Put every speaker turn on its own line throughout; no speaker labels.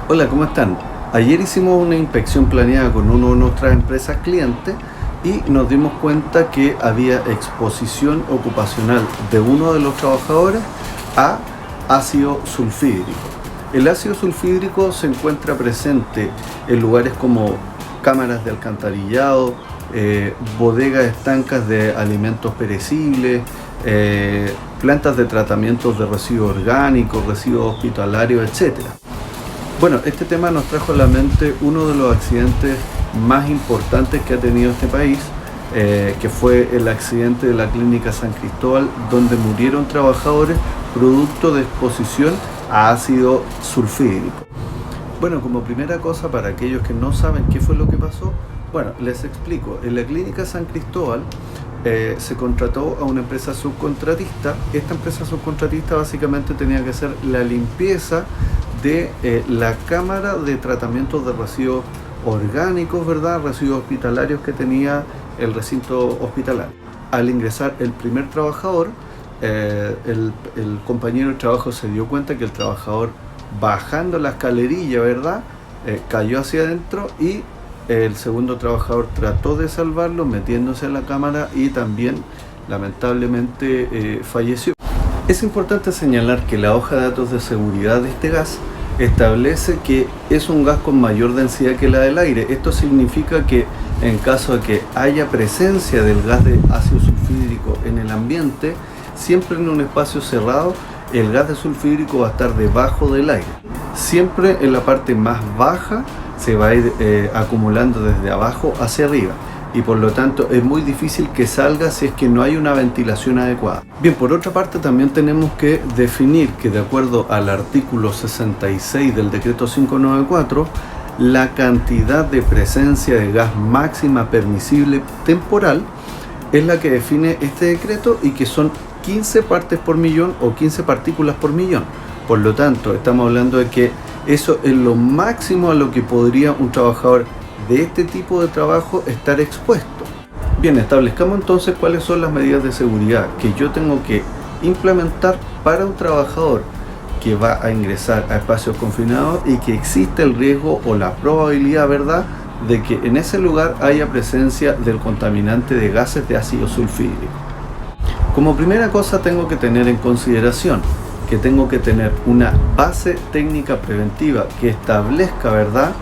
Hola, ¿cómo están? Ayer hicimos una inspección planeada con una de nuestras empresas clientes y nos dimos cuenta que había exposición ocupacional de uno de los trabajadores a ácido sulfídrico. El ácido sulfídrico se encuentra presente en lugares como cámaras de alcantarillado, bodegas estancas de alimentos perecibles, plantas de tratamientos de residuos orgánicos, residuos hospitalarios, etc. Bueno, este tema nos trajo a la mente uno de los accidentes más importantes que ha tenido este país, que fue el accidente de la Clínica San Cristóbal, donde murieron trabajadores producto de exposición a ácido sulfídrico. Bueno, como primera cosa, para aquellos que no saben qué fue lo que pasó, bueno, les explico. En la Clínica San Cristóbal se contrató a una empresa subcontratista. Esta empresa subcontratista básicamente tenía que hacer la limpieza de la cámara de tratamiento de residuos orgánicos, ¿verdad? Residuos hospitalarios que tenía el recinto hospitalario. Al ingresar el primer trabajador, el compañero de trabajo se dio cuenta que el trabajador, bajando la escalerilla, ¿verdad? Cayó hacia adentro y el segundo trabajador trató de salvarlo metiéndose en la cámara y también lamentablemente falleció. Es importante señalar que la hoja de datos de seguridad de este gas establece que es un gas con mayor densidad que la del aire. Esto significa que en caso de que haya presencia del gas de ácido sulfídrico en el ambiente, siempre en un espacio cerrado, el gas de sulfídrico va a estar debajo del aire. Siempre en la parte más baja se va a ir acumulando desde abajo hacia arriba, y por lo tanto es muy difícil que salga si es que no hay una ventilación adecuada. Bien, por otra parte también tenemos que definir que de acuerdo al artículo 66 del decreto 594, la cantidad de presencia de gas máxima permisible temporal es la que define este decreto, y que son 15 partes por millón o 15 partículas por millón. Por lo tanto, estamos hablando de que eso es lo máximo a lo que podría un trabajador de este tipo de trabajo estar expuesto. Bien, establezcamos entonces cuáles son las medidas de seguridad que yo tengo que implementar para un trabajador que va a ingresar a espacios confinados y que existe el riesgo o la probabilidad, ¿verdad?, de que en ese lugar haya presencia del contaminante de gases de ácido sulfídrico. Como primera cosa, tengo que tener en consideración que tengo que tener una base técnica preventiva que establezca, ¿verdad?,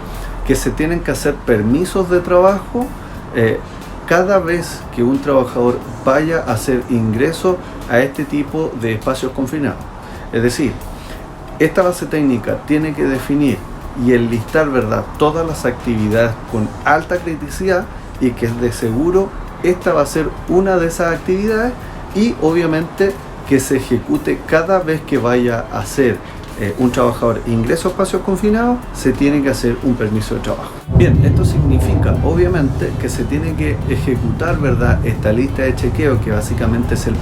que se tienen que hacer permisos de trabajo cada vez que un trabajador vaya a hacer ingreso a este tipo de espacios confinados. Es decir, esta base técnica tiene que definir y enlistar, ¿verdad?, todas las actividades con alta criticidad, y que de seguro esta va a ser una de esas actividades, y obviamente que se ejecute cada vez que vaya a hacer un trabajador ingreso a espacios confinados, se tiene que hacer un permiso de trabajo. Bien, esto significa obviamente que se tiene que ejecutar, ¿verdad?, esta lista de chequeo, que básicamente es el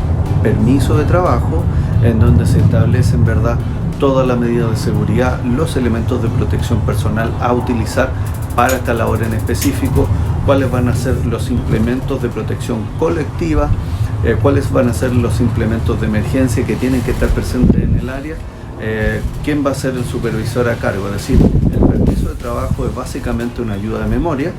permiso de trabajo, en donde se establecen, ¿verdad?, todas las medidas de seguridad, los elementos de protección personal a utilizar para esta labor en específico, cuáles van a ser los implementos de protección colectiva, cuáles van a ser los implementos de emergencia que tienen que estar presentes en el área, quién va a ser el supervisor a cargo. Es decir, el permiso de trabajo es básicamente una ayuda de memoria,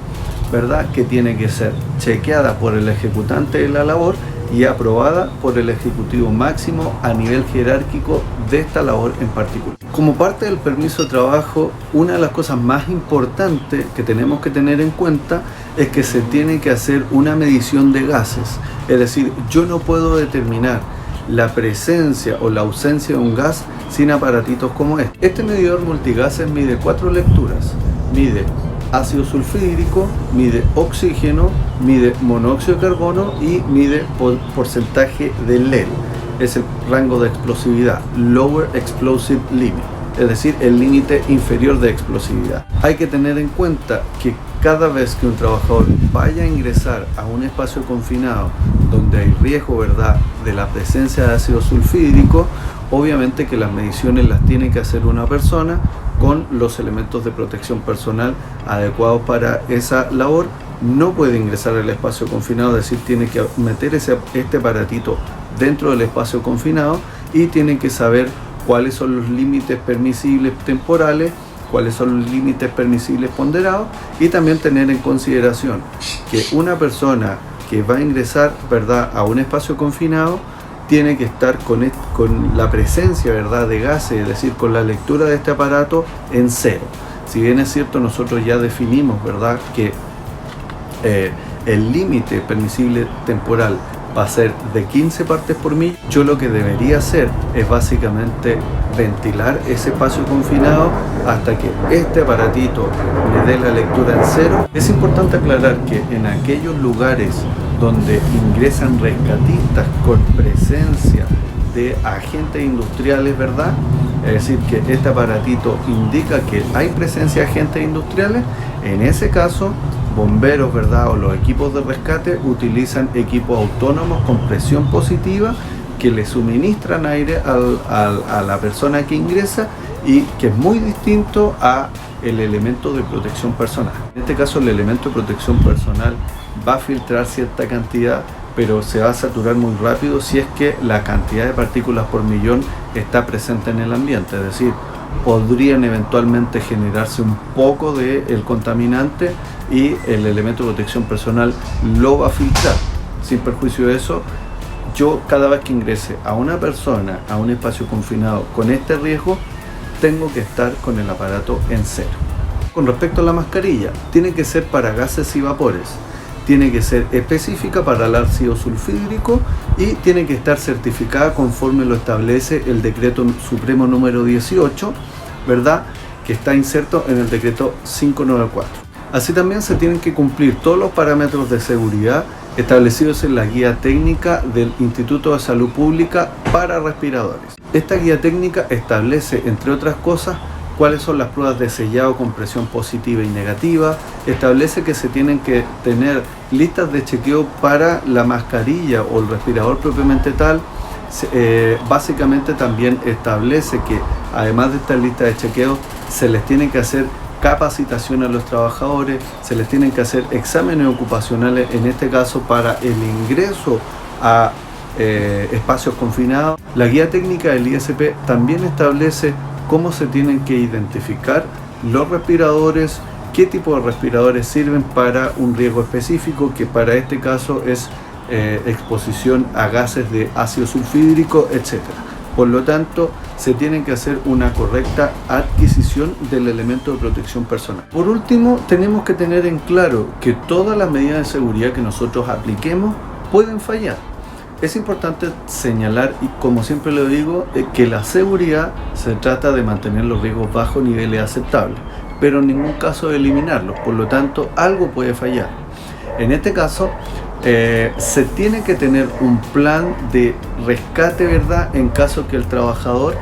¿verdad?, que tiene que ser chequeada por el ejecutante de la labor y aprobada por el ejecutivo máximo a nivel jerárquico de esta labor en particular. Como parte del permiso de trabajo, una de las cosas más importantes que tenemos que tener en cuenta es que se tiene que hacer una medición de gases. Es decir, yo no puedo determinar la presencia o la ausencia de un gas sin aparatitos como este. Este medidor multigases mide 4 lecturas. Mide ácido sulfídrico, mide oxígeno, mide monóxido de carbono y mide porcentaje de lead. Es el rango de explosividad, Lower Explosive Limit, es decir, el límite inferior de explosividad. Hay que tener en cuenta que cada vez que un trabajador vaya a ingresar a un espacio confinado donde hay riesgo, ¿verdad?, de la presencia de ácido sulfídrico, obviamente que las mediciones las tiene que hacer una persona con los elementos de protección personal adecuados para esa labor. No puede ingresar al espacio confinado, es decir, tiene que meter este aparatito dentro del espacio confinado, y tiene que saber cuáles son los límites permisibles temporales, cuáles son los límites permisibles ponderados, y también tener en consideración que una persona que va a ingresar, ¿verdad?, a un espacio confinado tiene que estar con la presencia, ¿verdad?, de gases, es decir, con la lectura de este aparato en 0. Si bien es cierto, nosotros ya definimos, ¿verdad?, que el límite permisible temporal va a ser de 15 partes por millón, yo lo que debería hacer es básicamente ventilar ese espacio confinado hasta que este aparatito me dé la lectura en 0. Es importante aclarar que en aquellos lugares donde ingresan rescatistas con presencia de agentes industriales, ¿verdad?, es decir, que este aparatito indica que hay presencia de agentes industriales, en ese caso bomberos, ¿verdad?, o los equipos de rescate utilizan equipos autónomos con presión positiva que le suministran aire a la persona que ingresa, y que es muy distinto a el elemento de protección personal. En este caso, el elemento de protección personal va a filtrar cierta cantidad, pero se va a saturar muy rápido si es que la cantidad de partículas por millón está presente en el ambiente, es decir, podrían eventualmente generarse un poco del contaminante y el elemento de protección personal lo va a filtrar. Sin perjuicio de eso, yo cada vez que ingrese a una persona a un espacio confinado con este riesgo, tengo que estar con el aparato en 0. Con respecto a la mascarilla, tiene que ser para gases y vapores, tiene que ser específica para el ácido sulfídrico y tiene que estar certificada conforme lo establece el decreto supremo número 18, ¿verdad?, que está inserto en el decreto 594. Así también se tienen que cumplir todos los parámetros de seguridad establecidos en la guía técnica del Instituto de Salud Pública para respiradores. Esta guía técnica establece, entre otras cosas, cuáles son las pruebas de sellado con presión positiva y negativa, establece que se tienen que tener listas de chequeo para la mascarilla o el respirador propiamente tal. Básicamente también establece que además de estas listas de chequeo se les tiene que hacer capacitación a los trabajadores, se les tienen que hacer exámenes ocupacionales, en este caso para el ingreso a espacios confinados. La guía técnica del ISP también establece cómo se tienen que identificar los respiradores, qué tipo de respiradores sirven para un riesgo específico, que para este caso es exposición a gases de ácido sulfídrico, etc. Por lo tanto, se tiene que hacer una correcta adquisición del elemento de protección personal. Por último, tenemos que tener en claro que todas las medidas de seguridad que nosotros apliquemos pueden fallar. Es importante señalar, y como siempre lo digo, que la seguridad se trata de mantener los riesgos bajo niveles aceptables, pero en ningún caso de eliminarlos. Por lo tanto, algo puede fallar. En este caso, se tiene que tener un plan de rescate, ¿verdad?, en caso que el trabajador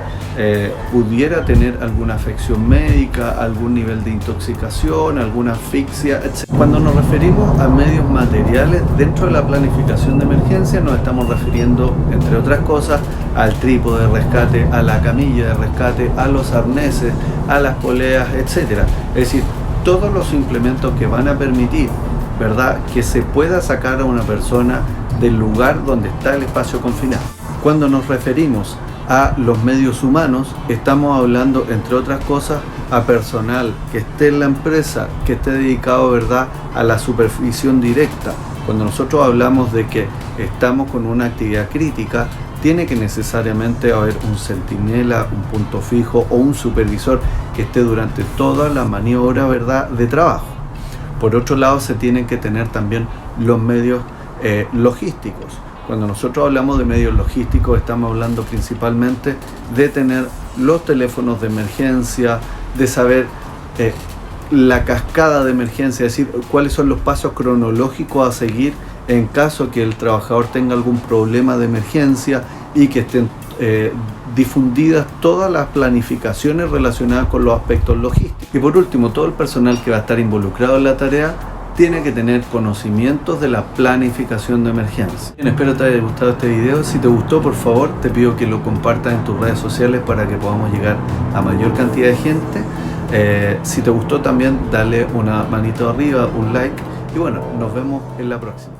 pudiera tener alguna afección médica, algún nivel de intoxicación, alguna asfixia, etc. Cuando nos referimos a medios materiales dentro de la planificación de emergencia, nos estamos refiriendo, entre otras cosas, al trípode de rescate, a la camilla de rescate, a los arneses, a las poleas, etc. Es decir, todos los implementos que van a permitir, ¿verdad?, que se pueda sacar a una persona del lugar donde está el espacio confinado. Cuando nos referimos a los medios humanos, estamos hablando, entre otras cosas, a personal que esté en la empresa, que esté dedicado, ¿verdad?, a la supervisión directa. Cuando nosotros hablamos de que estamos con una actividad crítica, tiene que necesariamente haber un centinela, un punto fijo o un supervisor que esté durante toda la maniobra, ¿verdad?, de trabajo. Por otro lado, se tienen que tener también los medios logísticos. Cuando nosotros hablamos de medios logísticos, estamos hablando principalmente de tener los teléfonos de emergencia, de saber la cascada de emergencia, es decir, cuáles son los pasos cronológicos a seguir en caso que el trabajador tenga algún problema de emergencia, y que estén difundidas todas las planificaciones relacionadas con los aspectos logísticos. Y por último, todo el personal que va a estar involucrado en la tarea tiene que tener conocimientos de la planificación de emergencia. Bien, espero te haya gustado este video. Si te gustó, por favor, te pido que lo compartas en tus redes sociales para que podamos llegar a mayor cantidad de gente. Si te gustó, también dale una manito arriba, un like, y bueno, nos vemos en la próxima.